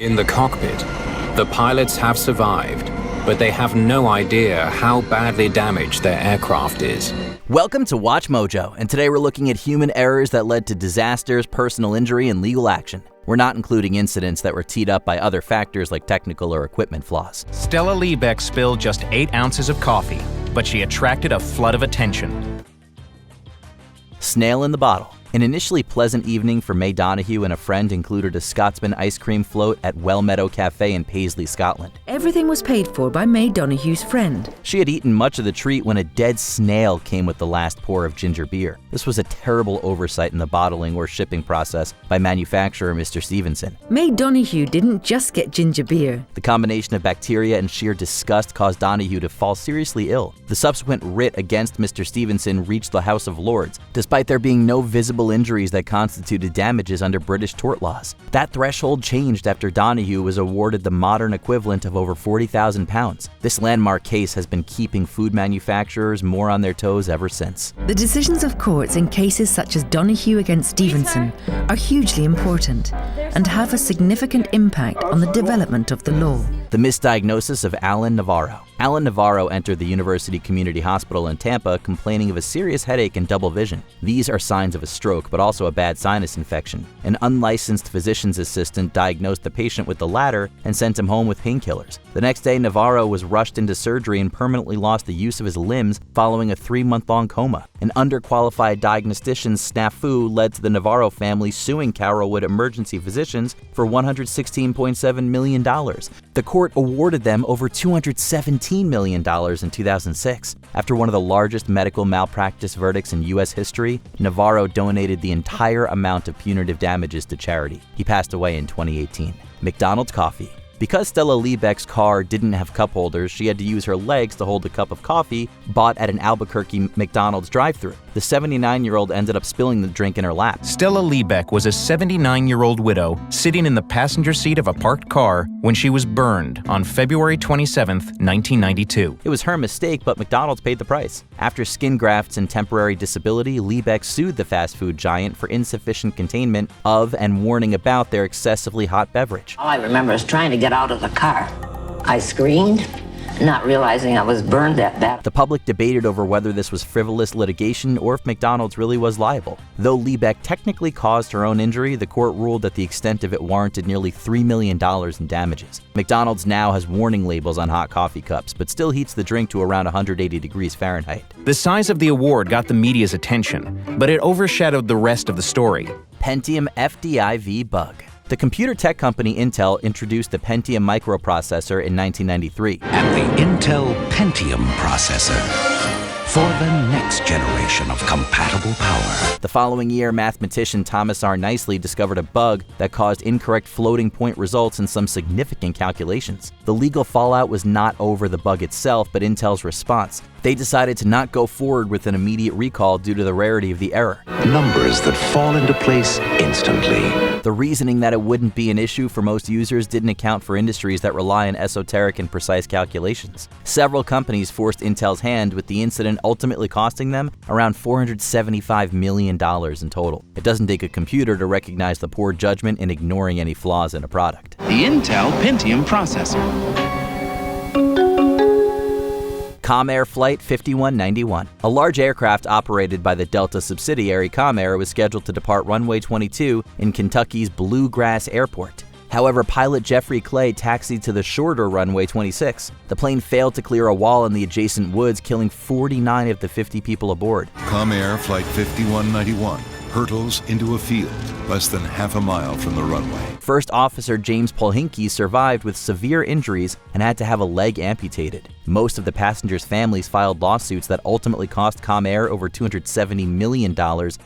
In the cockpit, the pilots have survived, but they have no idea how badly damaged their aircraft is. Welcome to WatchMojo, and today we're looking at human errors that led to disasters, personal injury, and legal action. We're not including incidents that were teed up by other factors like technical or equipment flaws. Stella Liebeck spilled just 8 ounces of coffee, but she attracted a flood of attention. Snail in the bottle. An initially pleasant evening for May Donahue and a friend included a Scotsman ice cream float at Well Meadow Cafe in Paisley, Scotland. Everything was paid for by May Donahue's friend. She had eaten much of the treat when a dead snail came with the last pour of ginger beer. This was a terrible oversight in the bottling or shipping process by manufacturer Mr. Stevenson. May Donahue didn't just get ginger beer. The combination of bacteria and sheer disgust caused Donahue to fall seriously ill. The subsequent writ against Mr. Stevenson reached the House of Lords, despite there being no visible injuries that constituted damages under British tort laws. That threshold changed after Donahue was awarded the modern equivalent of over £40,000. This landmark case has been keeping food manufacturers more on their toes ever since. The decisions of courts in cases such as Donahue against Stevenson are hugely important and have a significant impact on the development of the law. The misdiagnosis of Allan Navarro. Allan Navarro entered the University Community Hospital in Tampa complaining of a serious headache and double vision. These are signs of a stroke, but also a bad sinus infection. An unlicensed physician's assistant diagnosed the patient with the latter and sent him home with painkillers. The next day, Navarro was rushed into surgery and permanently lost the use of his limbs following a 3-month-long coma. An underqualified diagnostician's snafu led to the Navarro family suing Carrollwood Emergency Physicians for $116.7 million. The court awarded them over $217 million in 2006. After one of the largest medical malpractice verdicts in U.S. history, Navarro donated the entire amount of punitive damages to charity. He passed away in 2018. McDonald's coffee. Because Stella Liebeck's car didn't have cup holders, she had to use her legs to hold a cup of coffee bought at an Albuquerque McDonald's drive-thru. The 79-year-old ended up spilling the drink in her lap. Stella Liebeck was a 79-year-old widow sitting in the passenger seat of a parked car when she was burned on February 27, 1992. It was her mistake, but McDonald's paid the price. After skin grafts and temporary disability, Liebeck sued the fast food giant for insufficient containment of and warning about their excessively hot beverage. All I remember is trying to get out of the car. I screamed, not realizing I was burned that bad. The public debated over whether this was frivolous litigation or if McDonald's really was liable. Though Liebeck technically caused her own injury, the court ruled that the extent of it warranted nearly $3 million in damages. McDonald's now has warning labels on hot coffee cups, but still heats the drink to around 180 degrees Fahrenheit. The size of the award got the media's attention, but it overshadowed the rest of the story. Pentium FDIV bug. The computer tech company Intel introduced the Pentium microprocessor in 1993. And the Intel Pentium processor for the next generation of compatible power. The following year, mathematician Thomas R. Nicely discovered a bug that caused incorrect floating point results in some significant calculations. The legal fallout was not over the bug itself, but Intel's response. They decided to not go forward with an immediate recall due to the rarity of the error. Numbers that fall into place instantly. The reasoning that it wouldn't be an issue for most users didn't account for industries that rely on esoteric and precise calculations. Several companies forced Intel's hand, with the incident ultimately costing them around $475 million in total. It doesn't take a computer to recognize the poor judgment in ignoring any flaws in a product. The Intel Pentium processor. Comair Flight 5191. A large aircraft operated by the Delta subsidiary Comair was scheduled to depart runway 22 in Kentucky's Bluegrass Airport. However, pilot Jeffrey Clay taxied to the shorter runway 26. The plane failed to clear a wall in the adjacent woods, killing 49 of the 50 people aboard. Comair Flight 5191 hurtles into a field less than half a mile from the runway. First Officer James Polhinky survived with severe injuries and had to have a leg amputated. Most of the passengers' families filed lawsuits that ultimately cost Comair over $270 million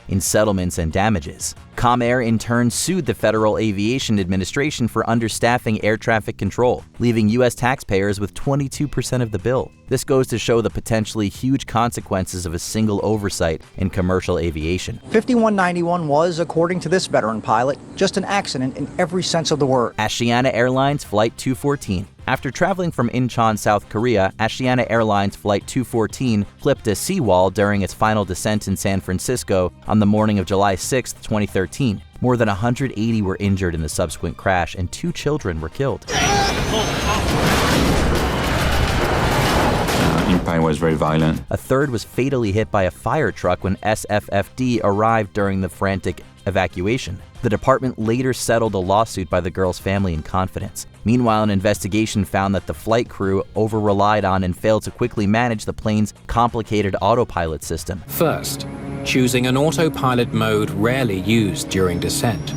in settlements and damages. Comair in turn sued the Federal Aviation Administration for understaffing air traffic control, leaving U.S. taxpayers with 22% of the bill. This goes to show the potentially huge consequences of a single oversight in commercial aviation. 5191 was, according to this veteran pilot, just an accident in every sense of the word. Asiana Airlines Flight 214. After traveling from Incheon, South Korea, Asiana Airlines Flight 214 clipped a seawall during its final descent in San Francisco on the morning of July 6, 2013. More than 180 were injured in the subsequent crash, and 2 children were killed. Impact was very violent. A third was fatally hit by a fire truck when SFFD arrived during the frantic evacuation. The department later settled a lawsuit by the girl's family in confidence. Meanwhile, an investigation found that the flight crew over-relied on and failed to quickly manage the plane's complicated autopilot system. First, choosing an autopilot mode rarely used during descent.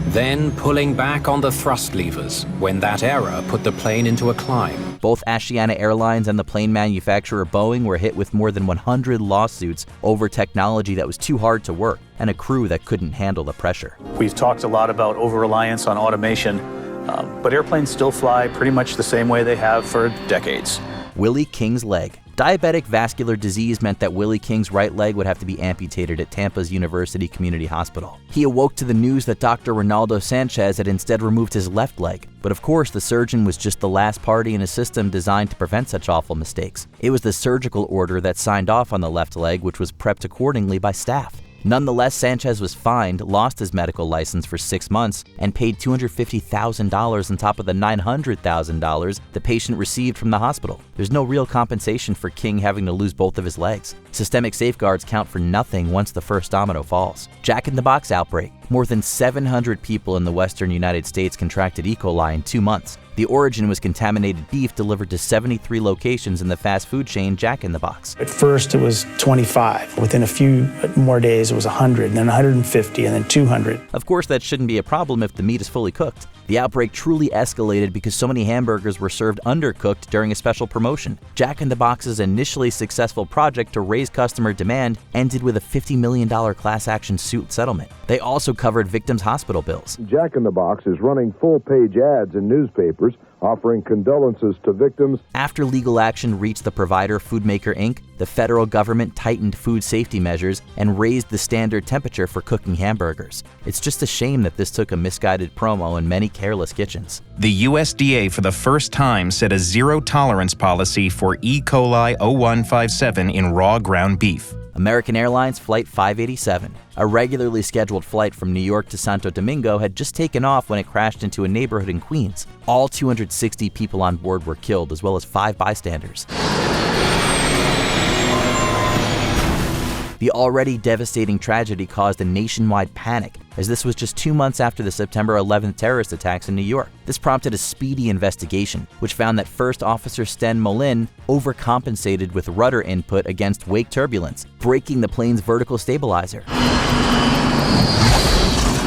Then pulling back on the thrust levers when that error put the plane into a climb. Both Asiana Airlines and the plane manufacturer Boeing were hit with more than 100 lawsuits over technology that was too hard to work and a crew that couldn't handle the pressure. We've talked a lot about over-reliance on automation, but airplanes still fly pretty much the same way they have for decades. Willie King's leg. Diabetic vascular disease meant that Willie King's right leg would have to be amputated at Tampa's University Community Hospital. He awoke to the news that Dr. Ronaldo Sanchez had instead removed his left leg. But of course, the surgeon was just the last party in a system designed to prevent such awful mistakes. It was the surgical order that signed off on the left leg, which was prepped accordingly by staff. Nonetheless, Sanchez was fined, lost his medical license for 6 months, and paid $250,000 on top of the $900,000 the patient received from the hospital. There's no real compensation for King having to lose both of his legs. Systemic safeguards count for nothing once the first domino falls. Jack in the Box outbreak. More than 700 people in the western United States contracted E. coli in 2 months. The origin was contaminated beef delivered to 73 locations in the fast food chain Jack in the Box. At first it was 25. Within a few more days it was 100, and then 150, and then 200. Of course, that shouldn't be a problem if the meat is fully cooked. The outbreak truly escalated because so many hamburgers were served undercooked during a special promotion. Jack in the Box's initially successful project to raise customer demand ended with a $50 million class action suit settlement. They also covered victims' hospital bills. Jack in the Box is running full-page ads in newspapers offering condolences to victims. After legal action reached the provider Foodmaker Inc., the federal government tightened food safety measures and raised the standard temperature for cooking hamburgers. It's just a shame that this took a misguided promo in many careless kitchens. The USDA for the first time set a zero-tolerance policy for E. coli 0157 in raw ground beef. American Airlines Flight 587, a regularly scheduled flight from New York to Santo Domingo, had just taken off when it crashed into a neighborhood in Queens. All 260 people on board were killed, as well as 5 bystanders. The already devastating tragedy caused a nationwide panic, as this was just 2 months after the September 11th terrorist attacks in New York. This prompted a speedy investigation, which found that First Officer Sten Molin overcompensated with rudder input against wake turbulence, breaking the plane's vertical stabilizer.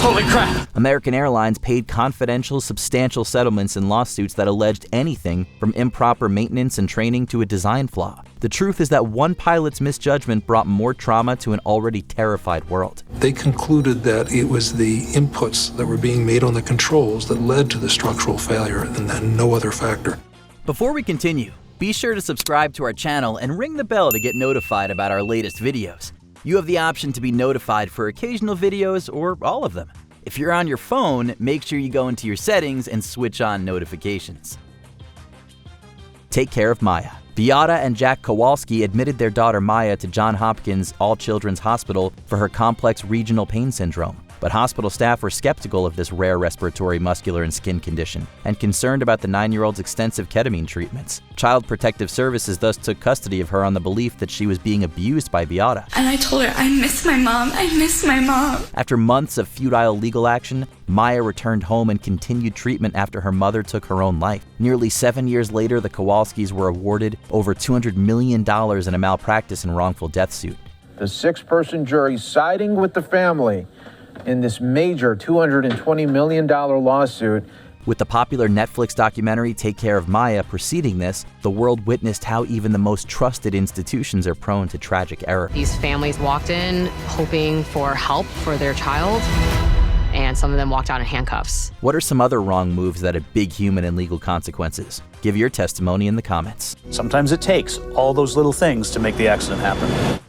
Holy crap! American Airlines paid confidential, substantial settlements in lawsuits that alleged anything from improper maintenance and training to a design flaw. The truth is that one pilot's misjudgment brought more trauma to an already terrified world. They concluded that it was the inputs that were being made on the controls that led to the structural failure and then no other factor. Before we continue, be sure to subscribe to our channel and ring the bell to get notified about our latest videos. You have the option to be notified for occasional videos or all of them. If you're on your phone, make sure you go into your settings and switch on notifications. Take care of Maya. Beata and Jack Kowalski admitted their daughter Maya to Johns Hopkins All Children's Hospital for her complex regional pain syndrome. But hospital staff were skeptical of this rare respiratory, muscular, and skin condition, and concerned about the 9-year-old's extensive ketamine treatments. Child Protective Services thus took custody of her on the belief that she was being abused by Beata. And I told her, I miss my mom, I miss my mom. After months of futile legal action, Maya returned home and continued treatment after her mother took her own life. Nearly 7 years later, the Kowalskis were awarded over $200 million in a malpractice and wrongful death suit. The 6-person jury siding with the family in this major $220 million lawsuit. With the popular Netflix documentary Take Care of Maya preceding this, the world witnessed how even the most trusted institutions are prone to tragic error. These families walked in hoping for help for their child, and some of them walked out in handcuffs. What are some other wrong moves that have big human and legal consequences? Give your testimony in the comments. Sometimes it takes all those little things to make the accident happen.